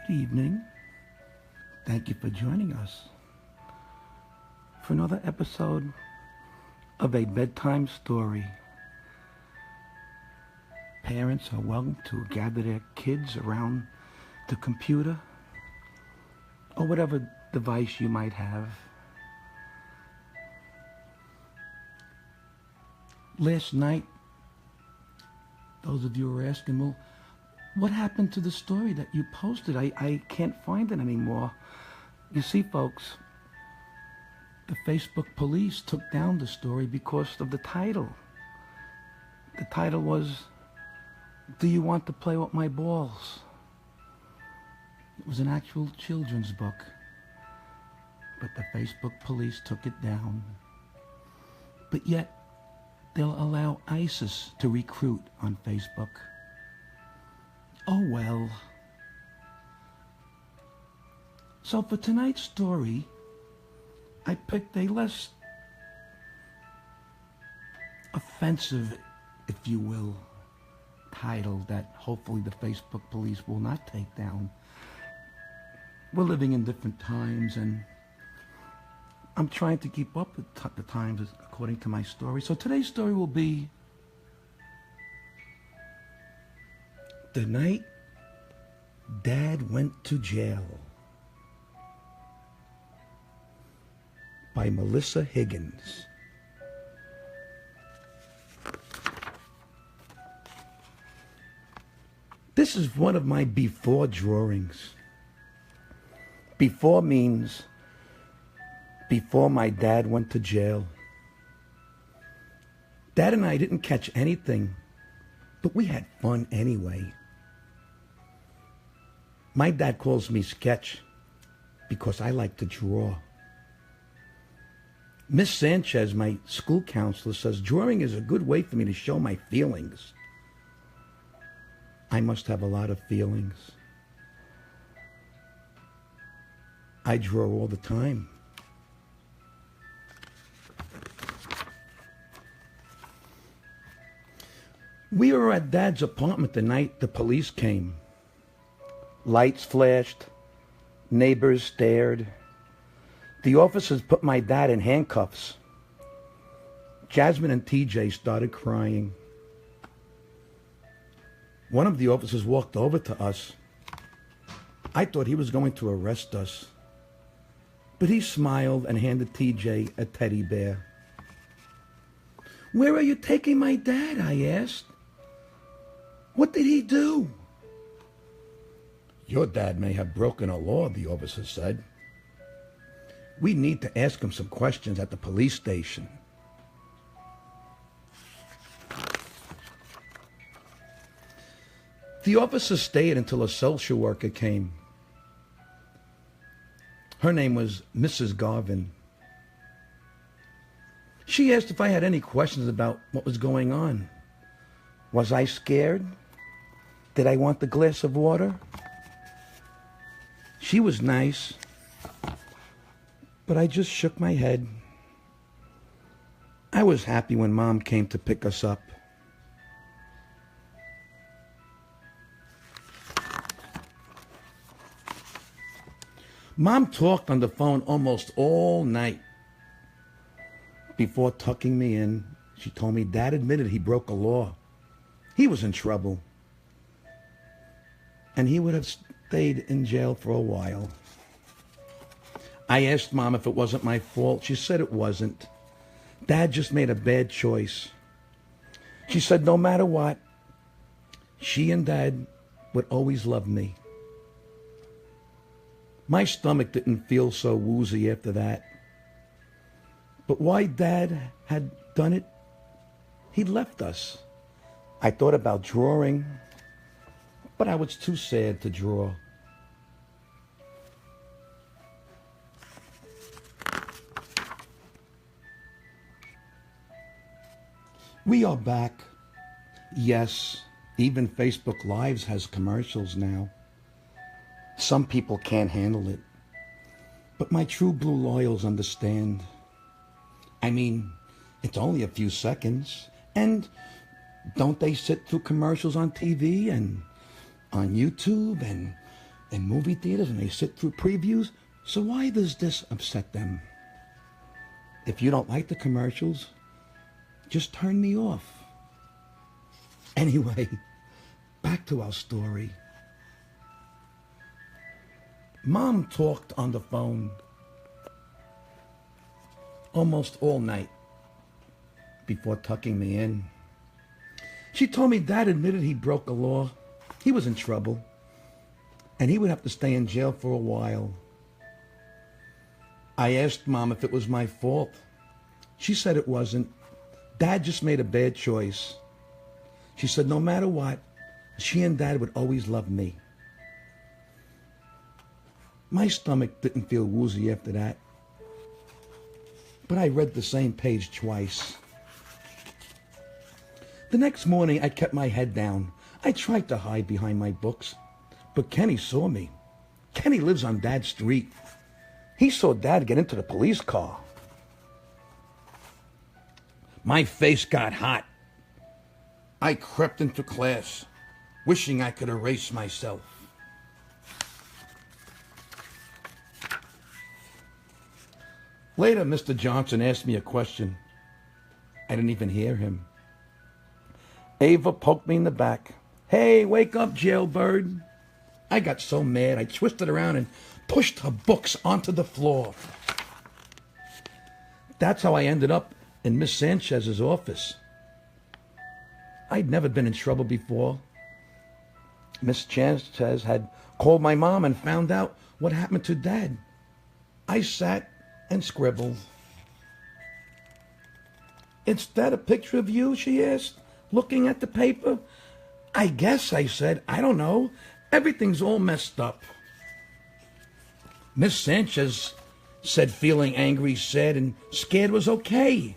Good evening. Thank you for joining us for another episode of a bedtime story. Parents are welcome to gather their kids around the computer or whatever device you might have. Last night, those of you who are asking, well, what happened to the story that you posted? I can't find it anymore. You see, folks, the Facebook police took down the story because of the title. The title was, "Do You Want to Play With My Balls?" It was an actual children's book, but the Facebook police took it down. But yet, they'll allow ISIS to recruit on Facebook. Oh well. So for tonight's story, I picked a less offensive, if you will, title that hopefully the Facebook police will not take down. We're living in different times, and I'm trying to keep up with the times according to my story. So today's story will be The Night Dad Went to Jail by Melissa Higgins. This is one of my before drawings. Before means before my dad went to jail. Dad and I didn't catch anything, but we had fun anyway. My dad calls me Sketch because I like to draw. Miss Sanchez, my school counselor, says drawing is a good way for me to show my feelings. I must have a lot of feelings. I draw all the time. We were at Dad's apartment the night the police came. Lights flashed. Neighbors stared. The officers put my dad in handcuffs. Jasmine and TJ started crying. One of the officers walked over to us. I thought he was going to arrest us, but he smiled and handed TJ a teddy bear. "Where are you taking my dad?" I asked. "What did he do?" "Your dad may have broken a law," the officer said. "We need to ask him some questions at the police station." The officer stayed until a social worker came. Her name was Mrs. Garvin. She asked if I had any questions about what was going on. Was I scared? Did I want the glass of water? She was nice, but I just shook my head. I was happy when Mom came to pick us up. Mom talked on the phone almost all night. Before tucking me in, she told me Dad admitted he broke a law. He was in trouble, and he would have stayed in jail for a while. I asked Mom if it wasn't my fault. She said it wasn't. Dad just made a bad choice. She said no matter what, she and Dad would always love me. My stomach didn't feel so woozy after that. But why Dad had done it? He'd left us. I thought about drawing, but I was too sad to draw. We are back. Yes, even Facebook Lives has commercials now. Some people can't handle it, but my true blue loyals understand. I mean, it's only a few seconds, and don't they sit through commercials on TV and on YouTube and in movie theaters and they sit through previews. So why does this upset them? If you don't like the commercials, just turn me off. Anyway, back to our story. Mom talked on the phone almost all night before tucking me in. She told me Dad admitted he broke a law. He was in trouble, and he would have to stay in jail for a while. I asked Mom if it was my fault. She said it wasn't. Dad just made a bad choice. She said no matter what, she and Dad would always love me. My stomach didn't feel woozy after that, but I read the same page twice. The next morning, I kept my head down. I tried to hide behind my books, but Kenny saw me. Kenny lives on Dad's street. He saw Dad get into the police car. My face got hot. I crept into class, wishing I could erase myself. Later, Mr. Johnson asked me a question. I didn't even hear him. Ava poked me in the back. Hey, wake up, jailbird. I got so mad, I twisted around and pushed her books onto the floor. That's how I ended up in Miss Sanchez's office. I'd never been in trouble before. Miss Sanchez had called my mom and found out what happened to Dad. I sat and scribbled. "Is that a picture of you?" she asked, looking at the paper. "I guess," I said. "I don't know. Everything's all messed up." Miss Sanchez said feeling angry, sad, and scared was okay.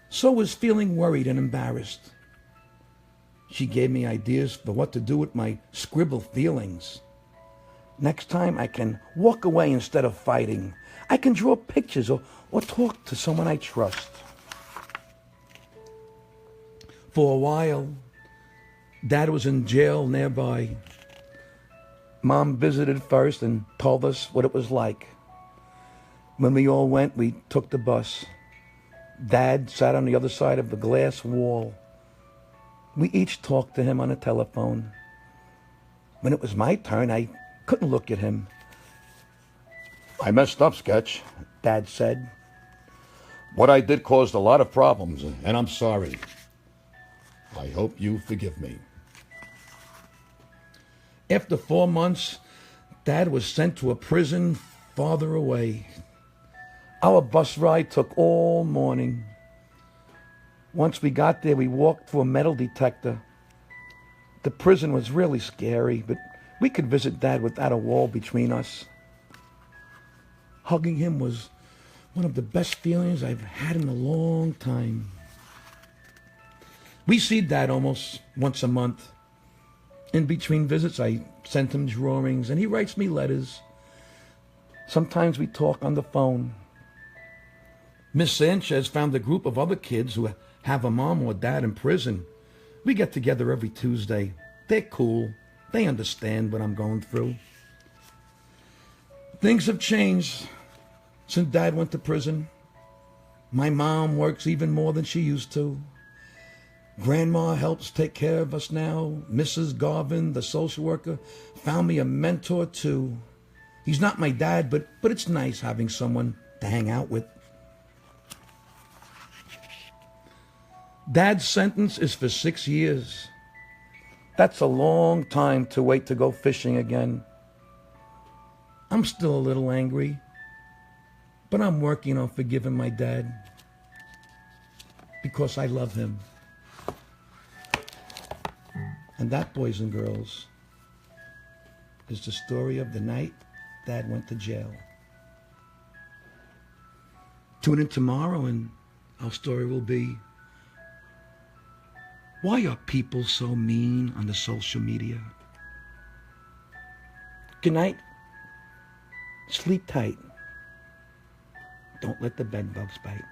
So was feeling worried and embarrassed. She gave me ideas for what to do with my scribble feelings. Next time I can walk away instead of fighting. I can draw pictures or talk to someone I trust. For a while, Dad was in jail nearby. Mom visited first and told us what it was like. When we all went, we took the bus. Dad sat on the other side of the glass wall. We each talked to him on the telephone. When it was my turn, I couldn't look at him. "I messed up, Sketch," Dad said. "What I did caused a lot of problems, and I'm sorry. I hope you forgive me." After 4 months, Dad was sent to a prison farther away. Our bus ride took all morning. Once we got there, we walked through a metal detector. The prison was really scary, but we could visit Dad without a wall between us. Hugging him was one of the best feelings I've had in a long time. We see Dad almost once a month. In between visits, I sent him drawings, and he writes me letters. Sometimes we talk on the phone. Miss Sanchez found a group of other kids who have a mom or dad in prison. We get together every Tuesday. They're cool. They understand what I'm going through. Things have changed since Dad went to prison. My mom works even more than she used to. Grandma helps take care of us now. Mrs. Garvin, the social worker, found me a mentor too. He's not my dad, but it's nice having someone to hang out with. Dad's sentence is for 6 years. That's a long time to wait to go fishing again. I'm still a little angry, but I'm working on forgiving my dad because I love him. And that, boys and girls, is the story of the night Dad went to jail. Tune in tomorrow and our story will be, why are people so mean on the social media? Good night. Sleep tight. Don't let the bed bugs bite.